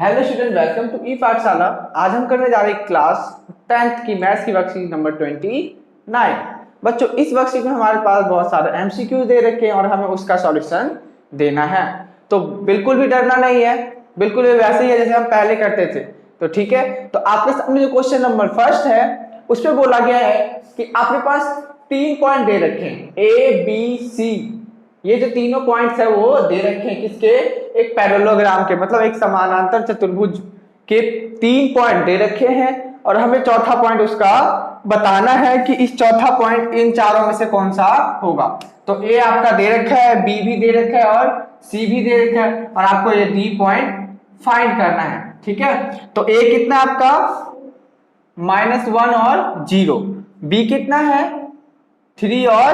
Hello student, welcome to ई पाठशाला। आज हम करने जा रहे हैं क्लास 10th की मैथ्स की वर्कशीट नंबर 29। बच्चों, इस वर्कशीट में हमारे पास बहुत सारे एमसीक्यू दे रखे हैं और हमें उसका सॉल्यूशन देना है। तो बिल्कुल भी डरना नहीं है, बिल्कुल भी वैसे ही है जैसे हम पहले करते थे। तो ठीक है, तो आपके सामने जो क्वेश्चन नंबर फर्स्ट है उस पर बोला गया है कि आपके पास 3 पॉइंट दे रखे हैं ए बी सी। ये जो तीनों पॉइंट्स है वो दे रखे हैं किसके, एक पैरेललोग्राम के, मतलब एक समानांतर चतुर्भुज के 3 पॉइंट दे रखे हैं और हमें चौथा पॉइंट उसका बताना है कि इस चौथा पॉइंट इन चारों में से कौन सा होगा। तो ए आपका दे रखा है, बी भी दे रखा है और सी भी दे रखा है और आपको ये डी पॉइंट फाइंड करना है। ठीक है, तो ए कितना आपका -1 और 0, बी कितना है 3 और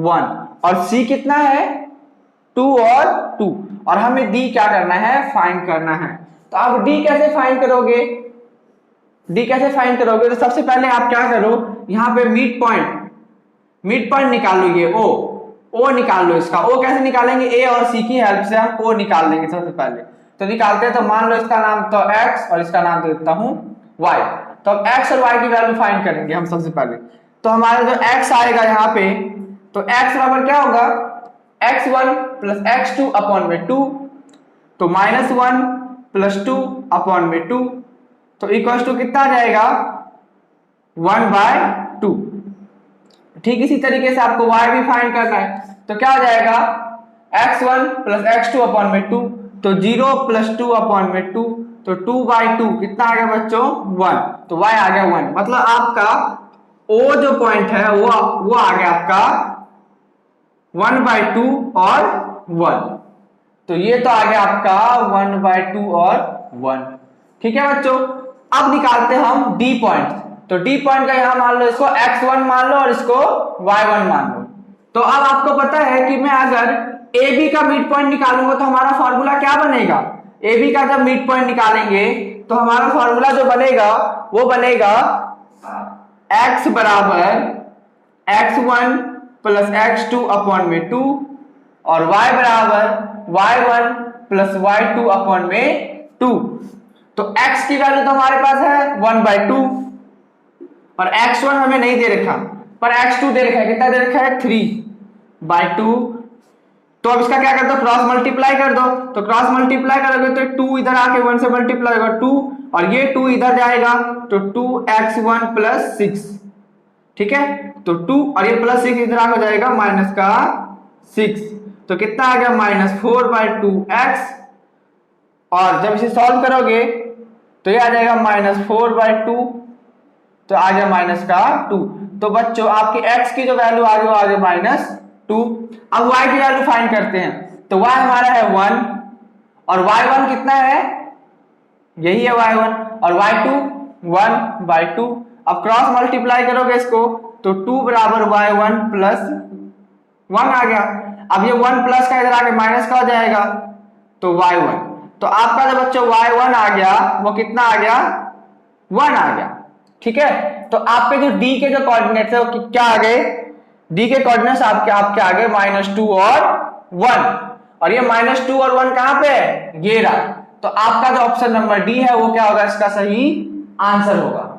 1 और सी कितना है 2 और 2 और हमें डी क्या करना है, फाइंड करना है। तो आप डी कैसे फाइंड करोगे, डी कैसे फाइंड करोगे? तो सबसे पहले आप क्या करो, यहाँ पे मिड पॉइंट निकाल लो, ये ओ निकाल लो। इसका ओ कैसे निकालेंगे, ए और सी की हेल्प से हम ओ निकाल लेंगे। सबसे पहले तो निकालते हैं, तो मान लो इसका नाम तो x और इसका नाम दे देता हूं y। तो अब x और y की वैल्यू फाइंड करेंगे हम सबसे पहले। तो हमारा जो x आएगा यहाँ पे, तो x बराबर क्या होगा, x1 प्लस x2 अपॉन में 2, तो -1 प्लस 2 अपॉन में 2, तो इक्वल टू कितना आ जाएगा 1/2। ठीक इसी तरीके से आपको y भी फाइंड करना है, तो क्या हो जाएगा x1 प्लस x2 अपॉन में 2, तो 0 प्लस 2 अपॉन में 2, तो 2/2 कितना आ गया बच्चों 1, तो y आ गया 1। मतलब आपका o जो पॉइंट है वो आ गया आपका 1/2 और 1, तो ये तो आ गया आपका 1/2 और 1। ठीक है बच्चों, अब निकालते हैं हम डी पॉइंट। तो डी पॉइंट का यहां मान लो इसको x1 मान लो और इसको y1 मान लो। तो अब आपको पता है कि मैं अगर ए बी का मिड पॉइंट निकालूंगा तो हमारा फॉर्मूला क्या बनेगा, ए बी का जब मिड पॉइंट निकालेंगे तो हमारा फॉर्मूला जो बनेगा वो बनेगा x बराबर x1 प्लस x2 अपॉन में 2 और y बराबर y1 प्लस y2 अपॉन में 2। तो x की वैल्यू तो हमारे पास है 1/2 और x1 हमें नहीं दे रखा, पर x2 दे रखा है। कितना दे रखा है 3/2। तो अब इसका क्या कर दो, क्रॉस मल्टीप्लाई कर दो। तो क्रॉस मल्टीप्लाई करोगे तो 2 इधर आके 1 से मल्टीप्लाई होगा 2 और ये 2 इधर जाएगा तो 2x1 प्लस 6। ठीक है, तो 2 और ये प्लस 6 इधर आ जाएगा माइनस का 6, तो कितना आ गया -4/2x और जब इसे सॉल्व करोगे तो ये आ जाएगा -4/2, तो आ गया माइनस का 2। तो बच्चों आपकी x की जो वैल्यू आ गई वो आ गई -2। अब y की वैल्यू फाइंड करते हैं, तो y हमारा है 1 और y1 कितना है, यही है y1 और y2 1/2। अब क्रॉस मल्टीप्लाई करोगे इसको तो 2 बराबर y1 प्लस 1 आ गया। अब ये 1 प्लस का इधर आके माइनस का हो जाएगा तो y1। तो आपका जो बच्चों y1 आ गया वो कितना आ गया 1 आ गया। ठीक है, तो आपके जो d के जो कोऑर्डिनेट्स है वो क्या आ गए, d के कोऑर्डिनेट्स आपके आ गए -2 और 1 और ये -2 और 1 कहां पे है, ये रहा। तो आपका जो ऑप्शन नंबर डी है वो क्या होगा, इसका सही आंसर होगा।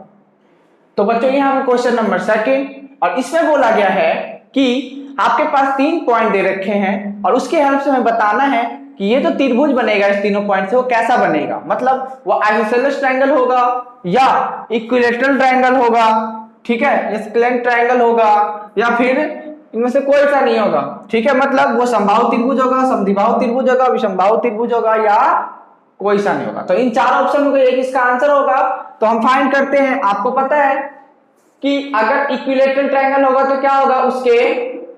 तो बच्चों ये हम क्वेश्चन नंबर 2 और इसमें बोला गया है कि आपके पास 3 पॉइंट दे रखे हैं और उसके हेल्प से हमें बताना है कि ये जो त्रिभुज बनेगा इस तीनों पॉइंट से वो कैसा बनेगा, मतलब वो आइसोसेलेस ट्रायंगल होगा या इक्विलैटरल ट्रायंगल होगा, ठीक है, या स्क्लेंट ट्रायंगल होगा या फिर इनमें से कोई सा नहीं होगा। ठीक है, मतलब वो समबाहु त्रिभुज होगा, समद्विबाहु त्रिभुज होगा, विषमबाहु त्रिभुज होगा या कोई सा नहीं होगा। तो इन चार ऑप्शन में एक इसका आंसर होगा। तो हम फाइंड करते हैं। आपको पता है कि अगर इक्विलैटरल ट्रायंगल होगा तो क्या होगा, उसके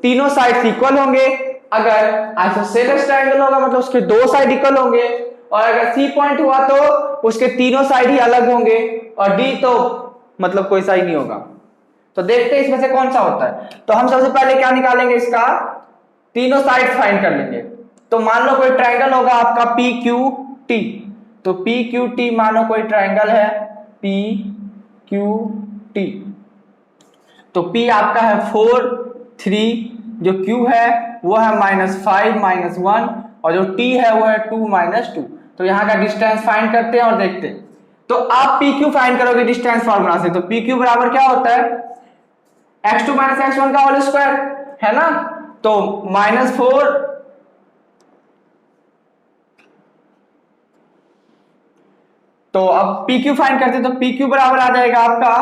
तीनों साइड्स इक्वल होंगे। अगर आइसोसेलेस ट्रायंगल होगा मतलब उसके 2 साइड इक्वल होंगे और अगर सी पॉइंट हुआ तो उसके तीनों साइड ही अलग होंगे और डी तो मतलब कोई सा ही नहीं होगा। तो देखते हैं इसमें से कौन सा होता है। तो हम सबसे पहले क्या निकालेंगे, इसका तीनों साइड फाइंड कर लेंगे। तो मान लो कोई ट्रायंगल होगा आपका PQT, तो PQT मानो कोई ट्रायंगल है PQT, तो P आपका है 4 3, जो Q है वो है -5 -1 और जो T है वो है 2 -2। तो यहाँ का डिस्टेंस फाइंड करते हैं और देखते हैं। तो आप पी क्यू फाइंड करोगे डिस्टेंस फॉर्मूला से, तो पी क्यू बराबर क्या होता है, x2 माइनस x1 का होल स्क्वायर, है ना। तो -4, तो अब पी क्यू फाइंड करते तो पी क्यू बराबर आ जाएगा आपका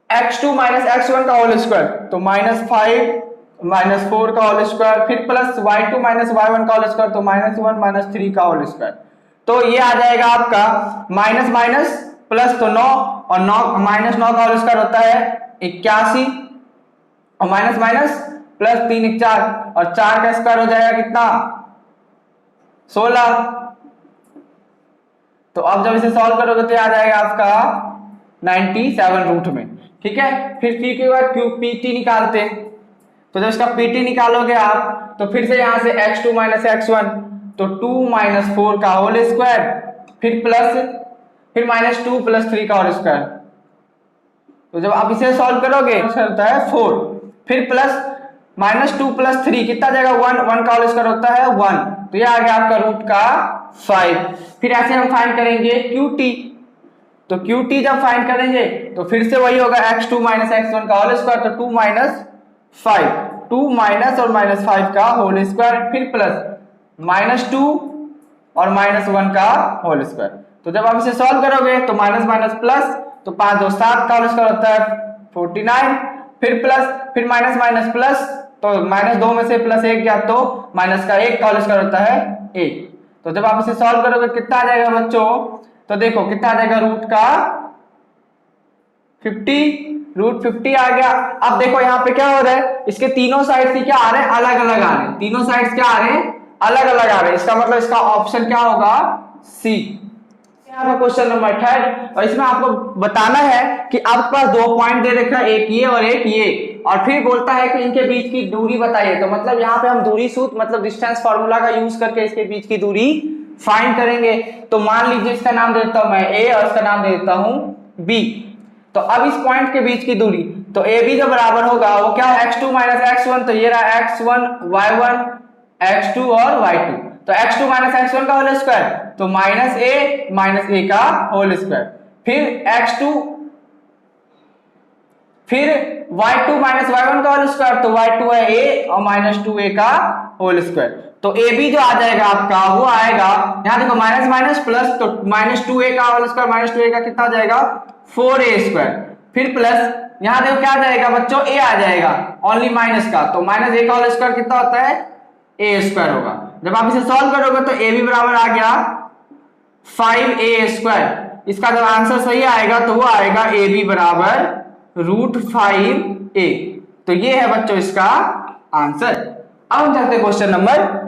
x2 माइनस x1 का होल स्क्वायर, तो -5 -4 का होल स्क्वायर, फिर प्लस y2 माइनस y1 का होल स्क्वायर, तो -1 -3 का होल स्क्वायर। तो ये आ जाएगा आपका माइनस माइनस प्लस, तो 9 और 9 -9 का होल स्क्वायर होता है 81, और माइनस माइनस प्लस 3 1 4, और 4 का स्क्वायर हो जाएगा कितना, 16। तो अब जब इसे सॉल्व करोगे तो आ जाएगा आपका 97 रूट में, ठीक है। फिर पी के बाद क्यू पीटी निकालते हैं, तो जब इसका पीटी निकालोगे आप तो फिर से यहां से x2 माइनस x1, तो 2 माइनस 4 का होल स्क्वायर, फिर प्लस, फिर -2 प्लस 3 का होल स्क्वायर। तो जब आप इसे सॉल्व करोगे होता है 4, फिर प्लस -2 प्लस 3 कितना जाएगा 1, 1 का होल स्क्वायर होता है 1, तो ये आ गया आपका रूट का 5। फिर ऐसे हम फाइंड करेंगे QT, तो QT जब फाइंड करेंगे तो फिर से वही होगा x2 माइनस x1 का होल स्क्वायर, तो 2 माइनस 5, 2 माइनस और -5 का होल स्क्वायर, फिर प्लस -2 और -1 का होल स्क्वायर। तो जब आप इसे सॉल्व करोगे तो माइनस माइनस प्लस, तो 5 2 7 का होल स्क्वायर होता है 49, फिर प्लस, फिर माइनस माइनस प्लस, तो -2 में से +1 गया तो माइनस का 1 का होल स्क्वायर होता है 1। तो जब आप इसे सॉल्व करोगे कितना आ जाएगा बच्चों, तो देखो कितना आ जाएगा रूट का 50, रूट 50 आ गया। अब देखो यहाँ पे क्या हो रहा है, इसके तीनों साइड से क्या आ रहे हैं, अलग अलग आ रहे हैं, तीनों साइड क्या आ रहे हैं, अलग अलग आ रहे हैं। इसका मतलब इसका ऑप्शन क्या होगा, सी। यहाँ का क्वेश्चन नंबर 3, और इसमें आपको बताना है कि आपके पास 2 पॉइंट दे रखा है, एक ये और एक ये, और फिर बोलता है कि इनके बीच की दूरी बताइए। तो मतलब यहाँ पे हम दूरी सूत्र मतलब डिस्टेंस फार्मूला का यूज करके इसके बीच की दूरी फाइंड करेंगे। तो मान लीजिए इसका नाम दे देता हूं मैं ए और इसका नाम दे देता हूं बी। तो अब इस पॉइंट के बीच की दूरी, तो ए बी जो बराबर होगा वो क्या है, x2 माइनस x1, तो ये रहा x1 y1 x2 और y2, तो x2 माइनस x1 का होल स्क्वायर, तो -a का होल स्क्वायर, फिर x2, फिर y2 माइनस y1 का होल स्क्वायर, तो y2 है a और -2a का होल स्क्वायर। तो ab जो आ जाएगा आपका वो आएगा, यहां देखो माइनस माइनस प्लस, तो -2a का होल स्क्वायर, -2a का कितना आ जाएगा 4a स्क्वायर, फिर प्लस यहां देखो क्या आ जाएगा बच्चों, a आ जाएगा ओनली माइनस का, तो -a का होल स्क्वायर कितना होता है a स्क्वायर होगा। जब आप इसे सॉल्व करोगे तो ab बराबर आ गया 5a स्क्वायर। इसका जब आंसर सही आएगा तो वो आएगा ab बराबर √5a। तो ये है बच्चों इसका आंसर। अब हम चलते हैं क्वेश्चन नंबर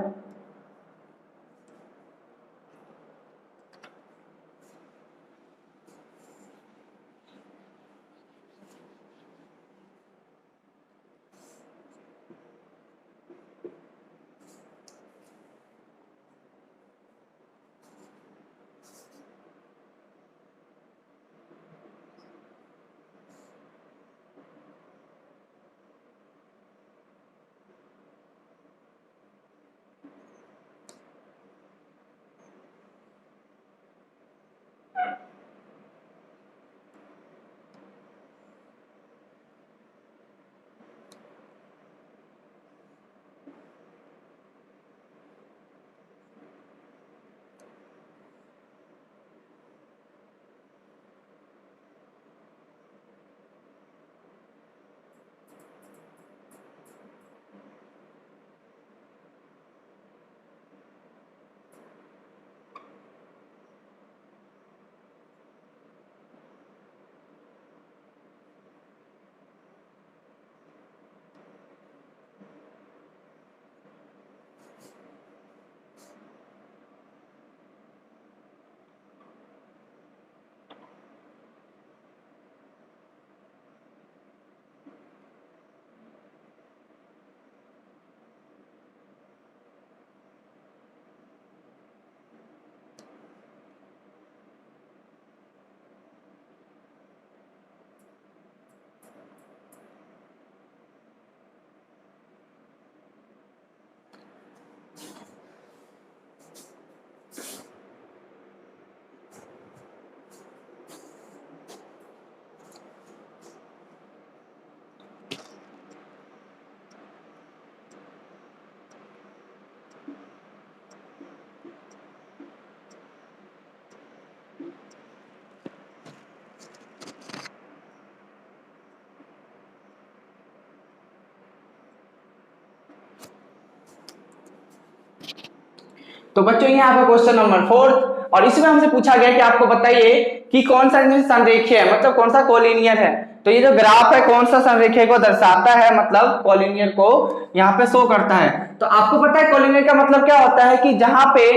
तो बच्चों ये आपका क्वेश्चन नंबर 4 और इसमें हमसे पूछा गया कि आपको बताइए कि कौन सा संरेखीय है, मतलब कौन सा कोलिनियर है। तो ये जो ग्राफ है कौन सा संरेखीय को दर्शाता है, मतलब कोलिनियर को यहाँ पे शो करता है। तो आपको पता है कोलिनियर का मतलब क्या होता है कि जहां पे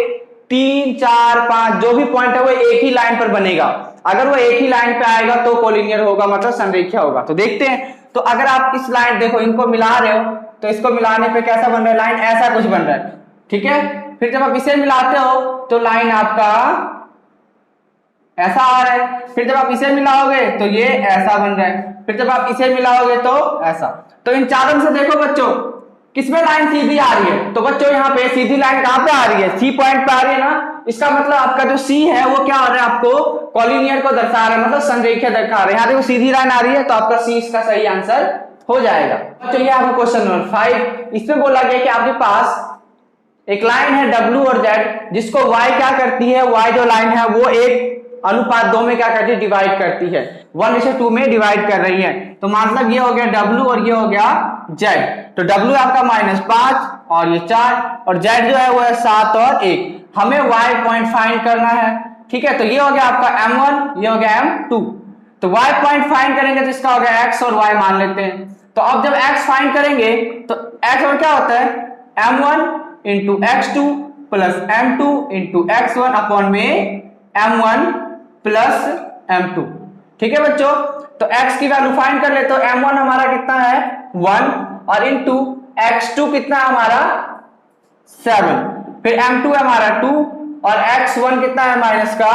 3 4 5 जो भी पॉइंट है वो एक ही लाइन पर बनेगा। अगर वो एक ही लाइन पे आएगा तो कोलिनियर होगा, मतलब संरेखीय होगा। तो देखते हैं, तो अगर आप इस लाइन देखो इनको मिला रहे हो तो इसको मिलाने पे कैसा बन रहा है, लाइन ऐसा कुछ बन रहा है, ठीक है। फिर जब आप इसे मिलाते हो तो लाइन आपका ऐसा आ रहा है, फिर जब आप इसे मिलाओगे तो ये ऐसा बन रहा है, फिर जब आप इसे मिलाओगे तो ऐसा। तो इन चारों से देखो बच्चों किसमें लाइन सीधी आ रही है, तो बच्चों यहाँ पे सीधी लाइन कहां पे आ रही है, सी पॉइंट पे आ रही है ना। इसका मतलब आपका जो सी है वो क्या हो रहा है, आपको कोलिनियर को दर्शा रहा है, मतलब संरेखीय दर्शा रहा है। यहाँ देखो सीधी लाइन आ रही है तो आपका सी इसका सही आंसर हो जाएगा। तो ये आपका क्वेश्चन नंबर 5, इसमें बोला गया कि आपके पास एक लाइन है W और Z जिसको Y क्या करती है, Y जो लाइन है वो एक अनुपात 2 में क्या करती है, डिवाइड करती है, 1:2 में डिवाइड कर रही है। तो मतलब ये हो गया W और ये हो गया Z। तो W आपका -5 और ये 4 और Z जो है वो है 7 और 1। हमें Y पॉइंट फाइंड करना है, ठीक है। तो ये हो गया आपका M1, ये हो गया M2। तो Y पॉइंट फाइंड करेंगे तो इसका हो गया X और Y मान लेते हैं। तो अब जब X फाइंड करेंगे तो X और क्या होता है, M1 into X2 plus M2 into X1 upon में M1 प्लस M2, ठीक है बच्चों। तो X की वैल्यू फाइंड कर ले तो M1 हमारा कितना है 1 और इंटू X2 कितना है हमारा 7, फिर M2 है हमारा 2 और X1 कितना है माइनस का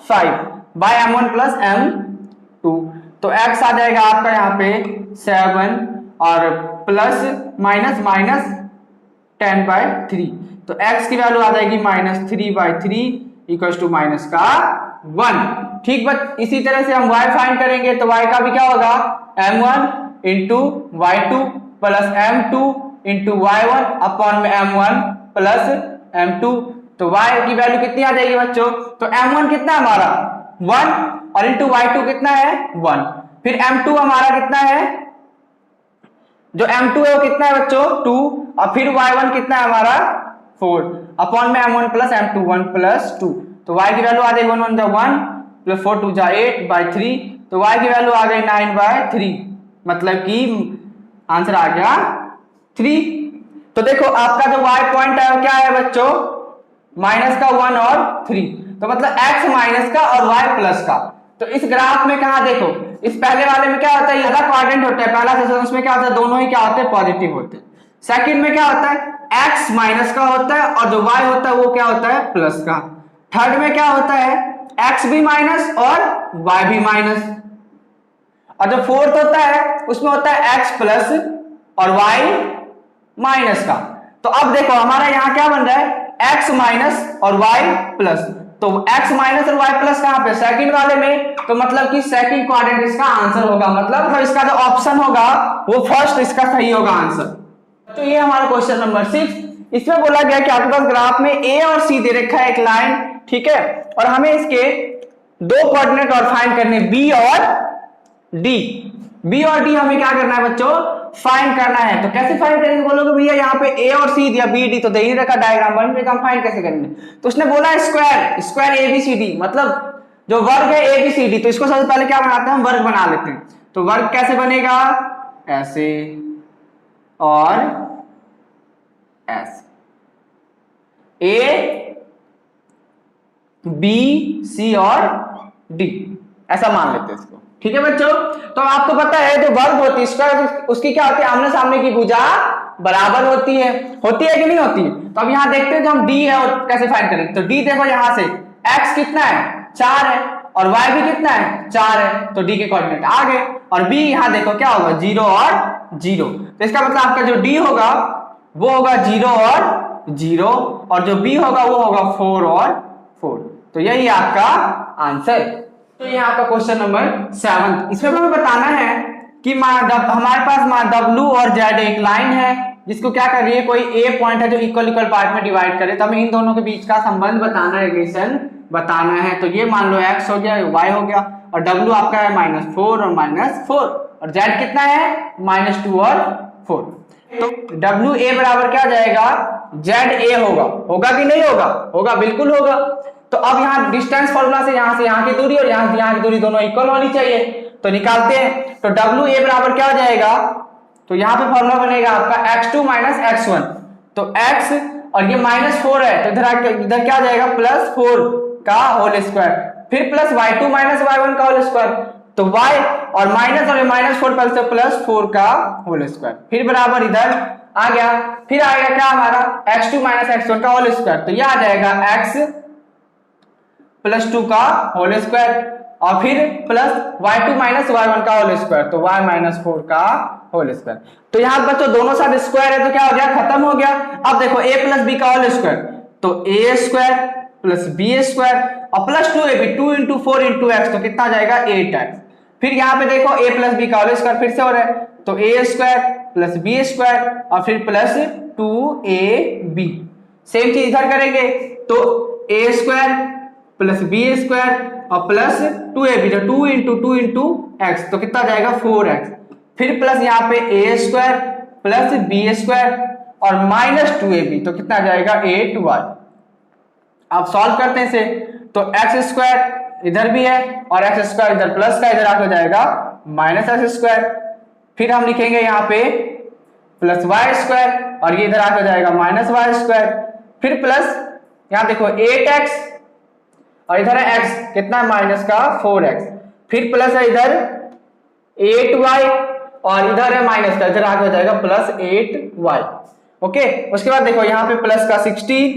5 बाय M1 प्लस M2। तो X आ जाएगा आपका यहाँ पे 7 और प्लस माइनस माइनस 10/3। तो x की वैल्यू आ जाएगी -3/3 इक्वल्स टू माइनस का 1, ठीक। बट इसी तरह से हम y फाइंड करेंगे तो y का भी क्या होगा m1 into y2 plus m2 into y1 upon में m1 प्लस m2। तो y की वैल्यू कितनी आ जाएगी बच्चों, तो m1 कितना है हमारा 1 और इंटू y2 कितना है 1, फिर m2 हमारा कितना है, जो M2 है वो कितना है बच्चों 2 और फिर Y1 कितना है हमारा 4 अपॉन में M1 प्लस M2 1 प्लस 2। तो Y की वैल्यू आ गई 1 1 1 प्लस 4 2 8/3। तो Y की वैल्यू आ गई 9/3, मतलब कि आंसर आ गया 3। तो देखो आपका जो Y पॉइंट है वो क्या है बच्चों माइनस का 1 और 3, तो मतलब X माइनस का और Y प्लस का। तो इस ग्राफ में कहा देखो इस पहले वाले में क्या होता है, आधा क्वाड्रेंट होता है पहला सेक्शन, उसमें क्या होता है दोनों ही क्या होते हैं पॉजिटिव होते हैं। सेकंड में क्या होता है x माइनस का होता है और जो y होता है वो क्या होता है प्लस का। थर्ड में क्या होता है x भी माइनस और y भी माइनस, और जो फोर्थ होता है उसमें होता है x प्लस और y माइनस का। तो अब देखो हमारा यहाँ क्या बन रहा है x माइनस और y प्लस, तो x माइनस और y प्लस कहां पे सेकंड वाले में, तो मतलब कि सेकंड क्वाड्रेंट इसका आंसर होगा, मतलब इसका जो ऑप्शन होगा वो फर्स्ट इसका सही होगा आंसर। तो ये हमारा क्वेश्चन नंबर 6। इसमें बोला गया कि आपके पास ग्राफ में a और c दे रखा है एक लाइन, ठीक है, और हमें इसके दो कोऑर्डिनेट और फाइंड करने b और d हमें क्या करना है बच्चों फाइंड करना है। तो कैसे फाइंड करेंगे बोलोगे भैया यहाँ पे a और c दिया b d तो दे ही रखा डायग्राम बन रहा, हम फाइंड कैसे करेंगे। तो उसने बोला स्क्वायर abcd, मतलब जो वर्ग है abcd, तो इसको सबसे पहले क्या बनाते हैं हम वर्ग बना लेते हैं। तो वर्ग कैसे बनेगा ऐसे और ऐसे a b c और d ऐसा मान लेते हैं इसको, ठीक है बच्चों। तो आपको पता है जो वर्ग होती है स्क्वायर उसकी क्या होती है आमने सामने की भुजा बराबर होती है कि नहीं होती है। तो अब यहाँ देखते हैं जो हम d है और कैसे फाइंड करेंगे। तो d देखो यहाँ से x कितना है 4 है और y भी कितना है 4 है, तो d के कोऑर्डिनेट आ गए। और b यहाँ देखो क्या होगा 0 और 0, तो इसका मतलब आपका जो d होगा वो होगा 0 और 0 और जो b होगा वो होगा 4 और 4। तो यही आपका आंसर। तो ये आपका क्वेश्चन नंबर 7। इसमें हमें बताना है कि हमारे पास W और Z एक लाइन है जिसको क्या कर रही है कोई A पॉइंट है जो इक्वल पार्ट में डिवाइड करे, तो हमें इन दोनों के बीच का संबंध बताना है, रिलेशन बताना है। तो ये मान लो x हो गया y हो गया और W आपका है -4 और -4 और Z कितना है -2 और 4। तो WA बराबर क्या आ जाएगा जेड ए होगा कि नहीं होगा? होगा, बिल्कुल होगा। तो अब यहाँ डिस्टेंस फॉर्मूला से यहाँ की दूरी और यहाँ से यहाँ की दूरी दोनों इक्वल होनी चाहिए, तो निकालते हैं। तो डब्ल्यू ए बराबर क्या हो जाएगा? तो यहाँ पे फॉर्मूला बनेगा आपका x2 माइनस x1, तो x और ये -4 है तो इधर क्या आ जाएगा? +4 का होल स्क्वायर, फिर प्लस y2 माइनस y1 का होल स्क्वायर, तो y और माइनस और -4 पहले से +4 का होल स्क्वायर, फिर बराबर इधर आ गया, फिर आएगा क्या हमारा? x2 माइनस x1 का होल स्क्वायर, तो ये आ जाएगा x +2 का होल स्क्वायर और फिर प्लस y2 माइनस y1 का होल स्क्वायर, तो y -4 का होल स्क्वायर। तो यहाँ बच्चों दोनों साइड स्क्वायर है तो क्या हो गया? खत्म हो गया। अब देखो a प्लस बी का होल स्क्वायर, तो a square plus B square और प्लस 2ab, 2 × 4 × x, तो कितना जाएगा? 8x। फिर यहाँ पे देखो a प्लस बी का होल स्क्वायर फिर से हो रहा है, तो a square plus B square और फिर प्लस 2ab। सेम चीज इधर करेंगे, तो a square plus B square और प्लस 2ab, तो 2 × 2 × x, तो कितना जाएगा? 4x। फिर प्लस यहाँ पे a square plus B square और -2ab, तो कितना जाएगा? 8y। अब सॉल्व करते हैं इसे, तो x स्क्वायर इधर भी है और x स्क्वायर इधर प्लस का इधर आके जाएगा -x स्क्वायर, फिर हम लिखेंगे यहाँ पे प्लस y स्क्वायर और ये इधर आके जाएगा -y स्क्वायर, फिर प्लस यहाँ देखो 8x और इधर है x, कितना है? -4x, फिर प्लस है इधर 8y और इधर है माइनस का, इधर आगे हो जाएगा +8y। ओके, उसके बाद देखो यहाँ पे प्लस का 16,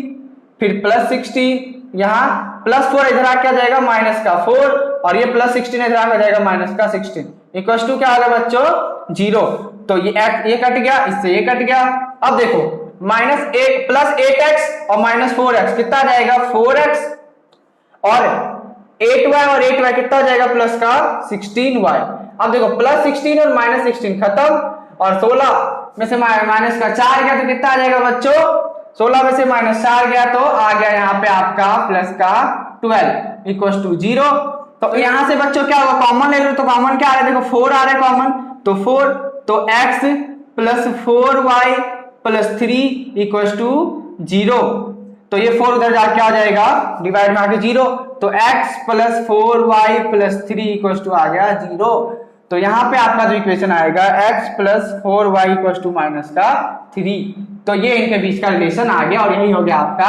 फिर प्लस 16, यहाँ +4 इधर आके आ जाएगा -4 और ये +16 इधर आके आ जाएगा -16, इक्वल टू क्या आ गया बच्चों? 0। तो ये कट गया, इससे ये कट गया। अब देखो -8 प्लस 8x और -4x कितना आ जाएगा? 4x और 8y और 8y कितना हो जाएगा? प्लस का 16y। अब देखो +16 और -16 खत्म और 16 में से माइनस का 4 गया तो कितना आ जाएगा बच्चों? 16 में से -4 गया तो आ गया यहाँ पे आपका प्लस का 12 इक्वल टू 0। तो यहाँ से बच्चों क्या होगा? कॉमन ले लो, तो कॉमन क्या आ रहा है? देखो 4 आ रहा है कॉमन, तो 4, तो x plus 4y plus 3 equal to 0। तो ये 4 उधर जाके आ जाएगा डिवाइड में आके 0, तो x plus 4y plus 3 equal to आ गया 0। तो यहाँ पे आपका जो इक्वेशन आएगा x plus 4y equal to -3, तो ये इनके बीच का रिलेशन आ गया और यही हो गया आपका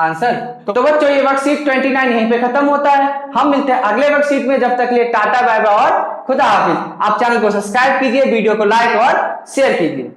आंसर। तो बच्चों ये वर्कशीट 29 यहीं पे खत्म होता है। हम मिलते हैं अगले वर्कशीट में, जब तक के लिए टाटा बाय बाय और खुदा हाफिज। आप चैनल को सब्सक्राइब कीजिए, वीडियो को लाइक और शेयर कीजिए।